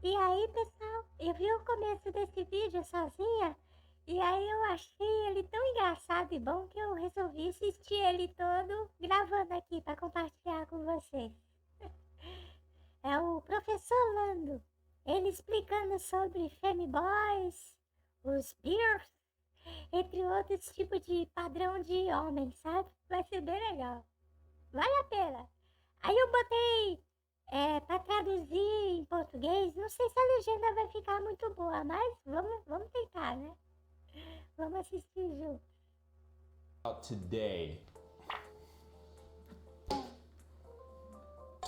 E aí, pessoal, eu vi o começo desse vídeo sozinha, e aí eu achei ele tão engraçado e bom que eu resolvi assistir ele todo gravando aqui para compartilhar com vocês. É o professor Lando, ele explicando sobre Femboys, os Bears, entre outros tipos de padrão de homem, sabe? Vai ser bem legal. Vale a pena. Aí eu botei para traduzir em português. Não sei se a legenda vai ficar muito boa, mas vamos tentar, né? Vamos assistir junto. Today,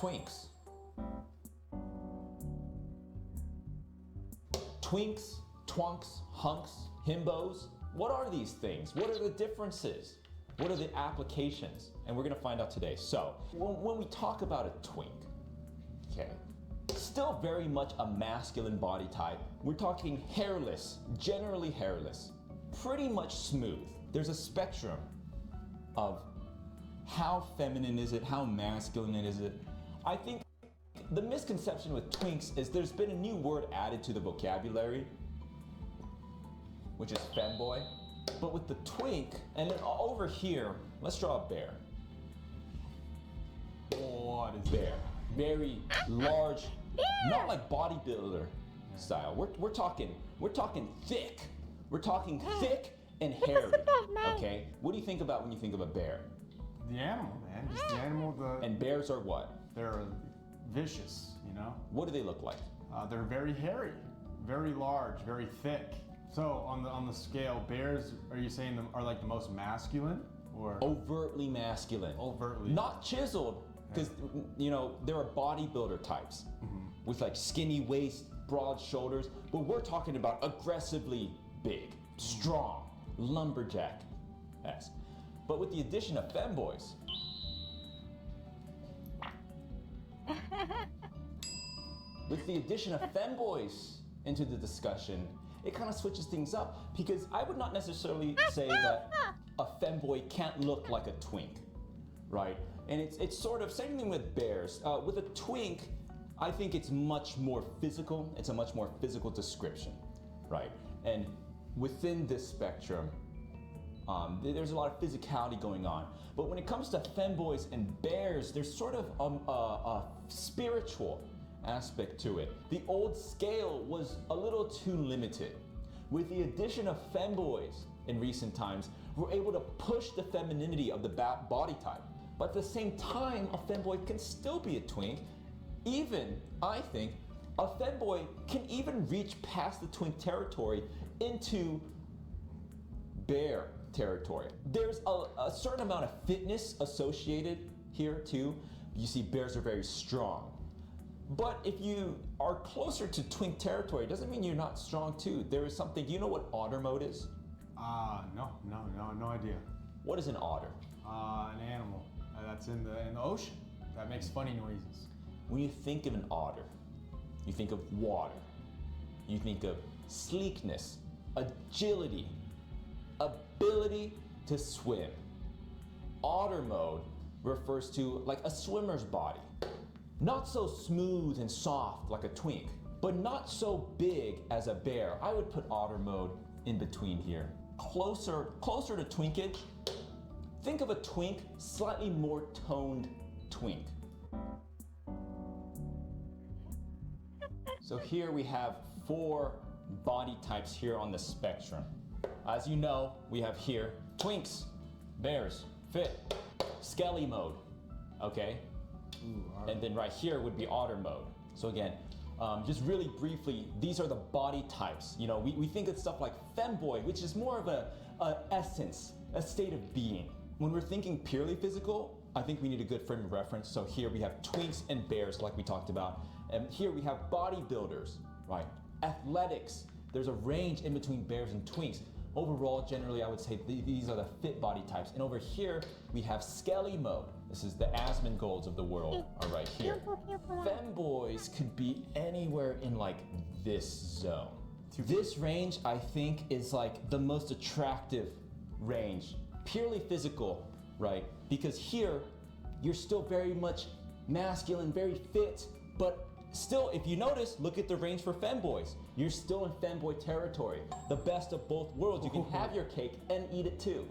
Twinks. Twinks, twunks, hunks, himbos. What are these things? What are the differences? What are the applications? And we're gonna find out today. So, when we talk about a twink, okay, still very much a masculine body type. We're talking hairless, generally hairless, pretty much smooth. There's a spectrum of how feminine is it, how masculine is it. I think the misconception with twinks is there's been a new word added to the vocabulary, which is femboy. But with the twink, and then over here, let's draw a bear. What is Bear. Very large, not like bodybuilder style. We're talking thick. We're talking thick and hairy. Okay? What do you think about when you think of a bear? the animal, man? Just the animal. And bears are what? They're vicious, you know. What do they look like? They're very hairy, very large, very thick. So on the scale, bears, are you saying them are like the most masculine or Overtly masculine. overtly? Not chiseled, because you know there are bodybuilder types with like skinny waist, broad shoulders, but we're talking about aggressively big, strong, lumberjack-esque. But with the addition of femboys, into the discussion, it kind of switches things up, because I would not necessarily say that a femboy can't look like a twink, right? And it's sort of same thing with bears. With a twink, I think it's much more physical. It's a much more physical description, right? And within this spectrum, there's a lot of physicality going on. But when it comes to femboys and bears, there's sort of a spiritual aspect to it. The old scale was a little too limited. With the addition of femboys in recent times, we're able to push the femininity of the body type. But at the same time, a femboy can still be a twink. Even, I think, a femboy can even reach past the twink territory into bear territory. There's a certain amount of fitness associated here too. You see, bears are very strong. But if you are closer to twink territory, it doesn't mean you're not strong too. There is something, do you know what otter mode is? No idea. What is an otter? An animal that's in the ocean that makes funny noises. When you think of an otter, you think of water. You think of sleekness, agility, ability to swim. Otter mode refers to like a swimmer's body. Not so smooth and soft like a twink, but not so big as a bear. I would put otter mode in between here. Closer to twinkage. Think of a twink, slightly more toned twink. So here we have 4 body types here on the spectrum. As you know, we have here twinks, bears, fit, skelly mode, okay? And then right here would be otter mode. So again, just really briefly, these are the body types. You know, we think of stuff like femboy, which is more of a essence, a state of being. When we're thinking purely physical, I think we need a good frame of reference. So here we have twinks and bears, like we talked about. And here we have bodybuilders, right? Athletics. There's a range in between bears and twinks. Overall, generally, I would say these are the fit body types. And over here, we have skelly mode. This is the Asmongold's of the world are right here. Femboys could be anywhere in like this zone. This range, I think, is like the most attractive range, purely physical, right? Because here, you're still very much masculine, very fit, but still, if you notice, look at the range for femboys. You're still in femboy territory. The best of both worlds. You can have your cake and eat it too.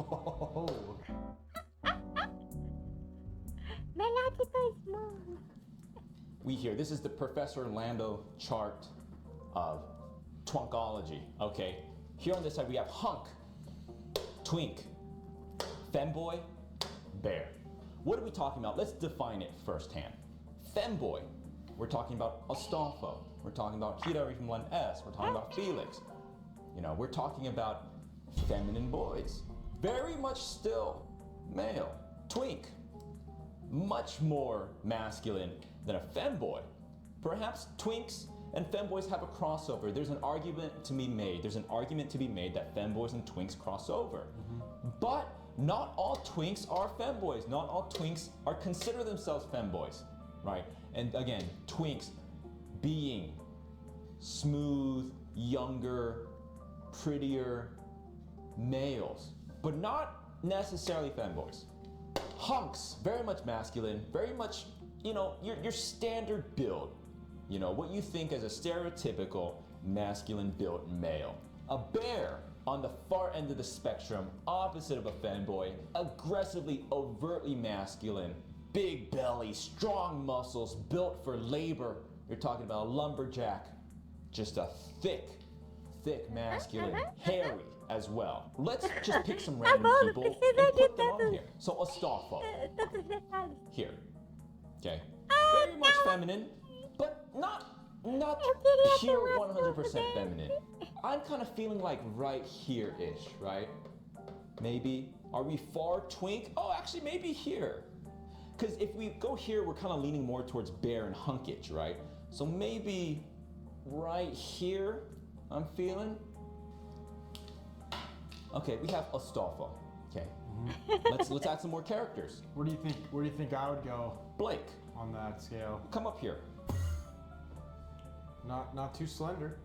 Melhor que dois mundos. This is the Professor Lando chart of tonkology, okay? Here on this side we have hunk, twink, femboy, bear. What are we talking about? Let's define it firsthand. Femboy, we're talking about Astolfo. We're talking about Hilary from Len S. We're talking about Felix. We're talking about feminine boys. Very much still male. Twink, much more masculine than a femboy. Perhaps twinks and femboys have a crossover. There's an argument to be made. That femboys and twinks cross over. But not all twinks are femboys. Not all twinks consider themselves femboys, right? And again, twinks being smooth, younger, prettier males, but not necessarily femboys. Hunks, very much masculine, very much, your standard build. What you think as a stereotypical masculine built male. A bear on the far end of the spectrum, opposite of a femboy, aggressively, overtly masculine, big belly, strong muscles, built for labor. You're talking about a lumberjack, just a thick masculine, hairy as well. Let's just pick some random people and put them on here. So Astolfo, here, okay, very much feminine, but not pure 100% feminine. I'm kind of feeling like right here-ish, right? Maybe. Are we far twink? Oh, actually, maybe here. Because if we go here, we're kind of leaning more towards bear and hunkage, right? So maybe right here, I'm feeling. Okay, we have Astolfo. Okay. Let's add some more characters. Where do you think I would go? Blake. On that scale. Come up here. Not too slender.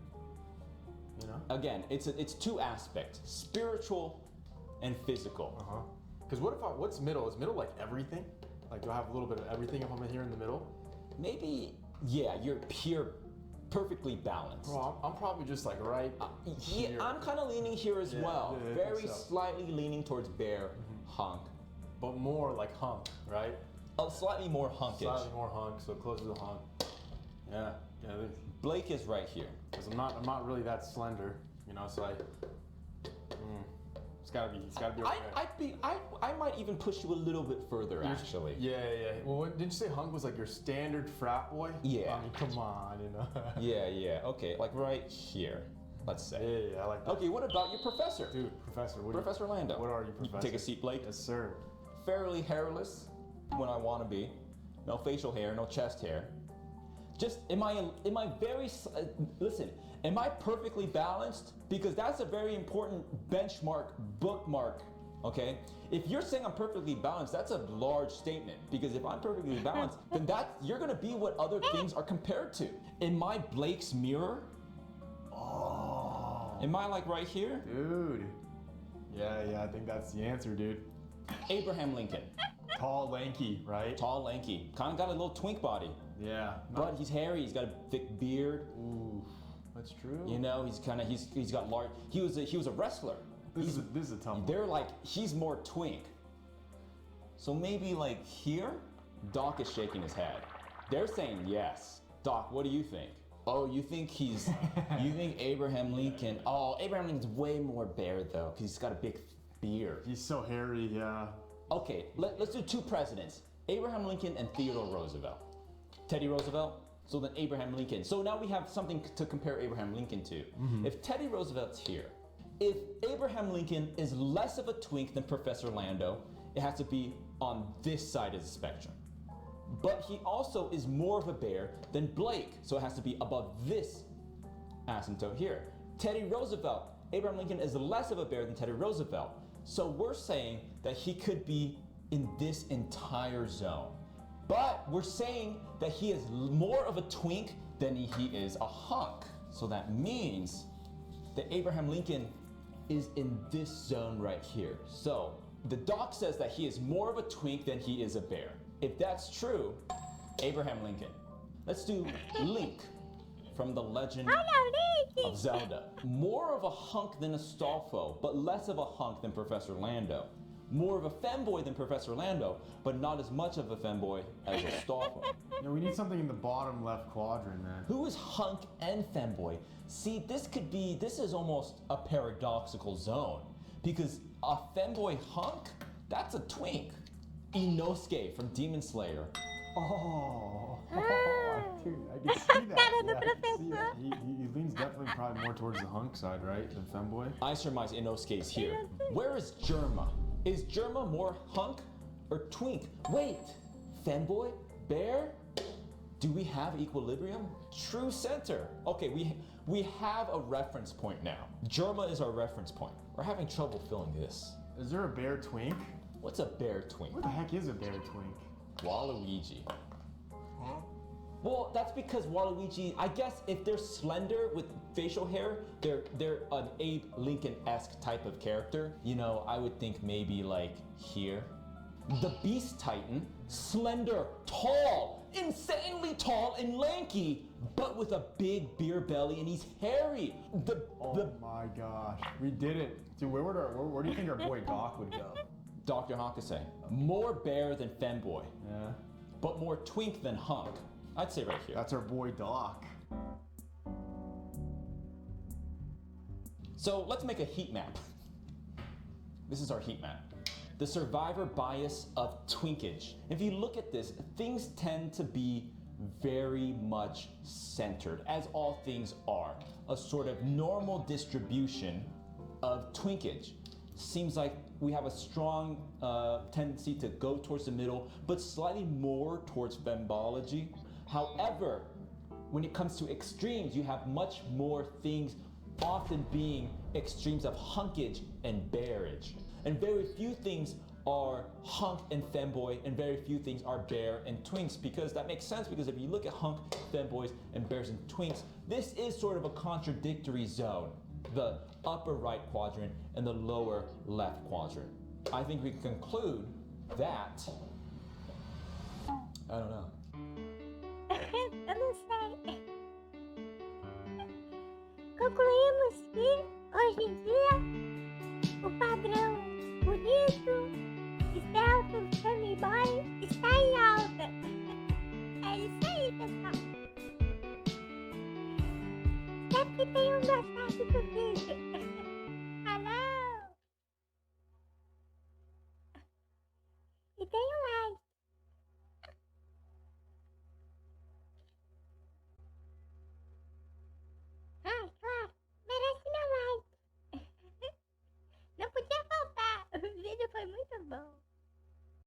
Again, it's two aspects: spiritual and physical. Because what's middle? Is middle like everything? Like, do I have a little bit of everything if I'm here in the middle? Maybe, yeah, you're perfectly balanced. Bro, I'm probably just like right here. Yeah, I'm kind of leaning here as well. Yeah, Very slightly leaning towards bear, hunk. But more like hunk, right? Slightly more hunkish. Slightly more hunk, so closer to hunk. Yeah. Blake is right here. Because I'm not really that slender, so it's gotta be okay. I might even push you a little bit further, actually. Yeah. Well, didn't you say hunk was like your standard frat boy? Yeah. I mean, come on, Yeah. Okay, like right here, let's say. Yeah, I like that. Okay, what about your professor? Dude, Professor, Professor Lando. What are you, Professor? Take a seat, Blake. Yes, sir. Fairly hairless when I want to be. No facial hair, no chest hair. Just, am I perfectly balanced? Because that's a very important benchmark, bookmark, okay? If you're saying I'm perfectly balanced, that's a large statement. Because if I'm perfectly balanced, then you're gonna be what other things are compared to. Am I Blake's mirror? Oh. Am I like right here? Dude. Yeah, I think that's the answer, dude. Abraham Lincoln. Tall, lanky, right? Tall, lanky. Kind of got a little twink body. Yeah. But he's hairy, he's got a thick beard. Ooh, that's true. He's got large, he was a wrestler. This is a tough one. They're like, he's more twink. So maybe like here? Doc is shaking his head. They're saying yes. Doc, what do you think? Oh, you think you think Abraham Lincoln? Oh, Abraham Lincoln's way more bear though, because he's got a big beard. He's so hairy, yeah. Okay, let's do two presidents. Abraham Lincoln and Theodore Roosevelt. Teddy Roosevelt, so then Abraham Lincoln. So now we have something to compare Abraham Lincoln to. If Teddy Roosevelt's here, if Abraham Lincoln is less of a twink than Professor Lando, it has to be on this side of the spectrum. But he also is more of a bear than Blake, so it has to be above this asymptote here. Teddy Roosevelt, Abraham Lincoln is less of a bear than Teddy Roosevelt. So we're saying that he could be in this entire zone. But we're saying that he is more of a twink than he is a hunk. So that means that Abraham Lincoln is in this zone right here. So the doc says that he is more of a twink than he is a bear. If that's true, Abraham Lincoln. Let's do Link from The Legend Olha, of Link! Zelda. More of a hunk than Astolfo, but less of a hunk than Professor Lando. More of a femboy than Professor Lando, but not as much of a femboy as Astolfo. Yeah, we need something in the bottom left quadrant, man. Who is hunk and femboy? See, this is almost a paradoxical zone. Because a femboy hunk, that's a twink. Inosuke from Demon Slayer. Oh, dude, I can see that. Cara do Yeah, I can see professor. it. He leans definitely probably more towards the hunk side, right, than femboy. I surmise Inosuke's here. Where is Germa? Is Germa more hunk or twink? Wait, femboy? Bear? Do we have equilibrium? True center. Okay, we have a reference point now. Germa is our reference point. We're having trouble filling this. Is there a bear twink? What's a bear twink? What the heck is a bear twink? Waluigi. Well, that's because Waluigi, I guess if they're slender with facial hair, they're an Abe Lincoln-esque type of character. You know, I would think maybe like here. The Beast Titan, slender, tall, insanely tall and lanky, but with a big beer belly and he's hairy. Oh my gosh, we did it. Dude, where do you think our boy Doc would go? Dr. Hakase, more bear than femboy, Yeah, but more twink than hunk. I'd say right here. that's our boy Doc. So let's make a heat map. This is our heat map. The survivor bias of twinkage. If you look at this, things tend to be very much centered, as all things are. A sort of normal distribution of twinkage. Seems like we have a strong tendency to go towards the middle, but slightly more towards fembology. However, when it comes to extremes, you have much more things often being extremes of hunkage and bearage. And very few things are hunk and femboy, and very few things are bear and twinks, because that makes sense, because if you look at hunk, femboys, and bears and twinks, this is sort of a contradictory zone. The upper right quadrant and the lower left quadrant. I think we can conclude that, I don't know. Eu não sei. Concluímos que, hoje em dia, o padrão bonito, esbelto, femboy está em alta. É isso aí, pessoal. Espero que tenham gostado do vídeo.